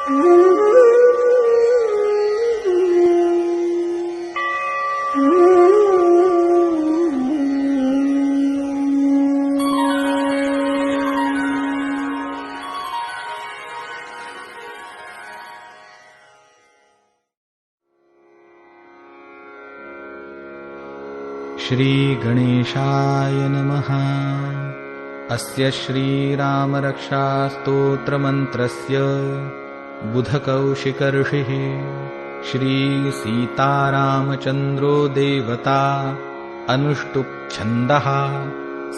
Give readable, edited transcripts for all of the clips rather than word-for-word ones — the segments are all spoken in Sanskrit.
श्रीगणेशाय नमः। अस्य श्रीरामरक्षास्तोत्रमन्त्रस्य बुधकौशिकऋषिः श्रीसीतारामचन्द्रो देवता अनुष्टुप्छन्दः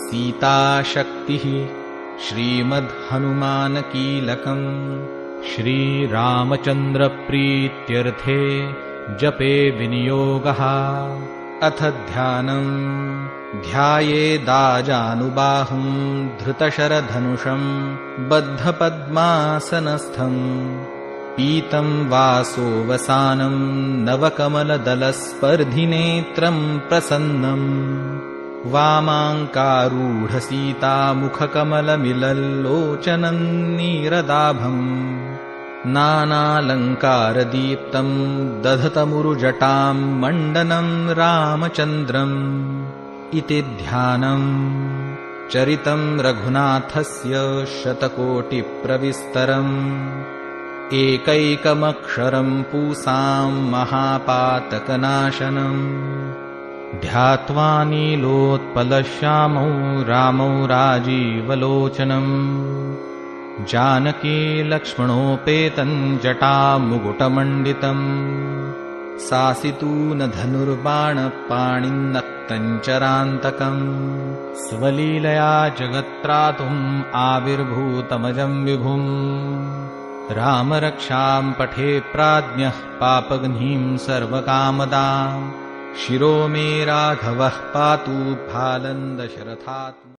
सीताशक्तिः श्रीमद्हनुमानकीलकम् श्रीरामचन्द्रप्रीत्यर्थे जपे विनियोगः। अथ ध्यानम्। ध्यायेदाजानुबाहुं धृतशरधनुषं बद्धपद्मासनस्थम् पीतं वासोवसानं नवकमलदलस्पर्धिनेत्रं प्रसन्नम् वामाङ्कारूढसीतामुखकमलमिलल्लोचनं नीरदाभम् नानालङ्कारदीप्तं दधतमुरुजटां मण्डनं रामचन्द्रम् इति ध्यानम्। चरितं रघुनाथस्य शतकोटिप्रविस्तरम् एकैकमक्षरं पूसां महापातकनाशनम् ध्यात्वा नीलोत्पलश्यामौ रामौ राजीवलोचनम् जानकी लक्ष्मणोपेतं जटामुकुटमण्डितम् सासितूनधनुर्बाणपाणिन्नक्तं चरान्तकम् स्वलीलया जगत्त्रातुम् आविर्भूतमजं विभुम् रामरक्षां पठे प्राज्ञः पापघ्नीं सर्वकामदां शिरो मे राघवः पातु फालं दशरथात्मजः।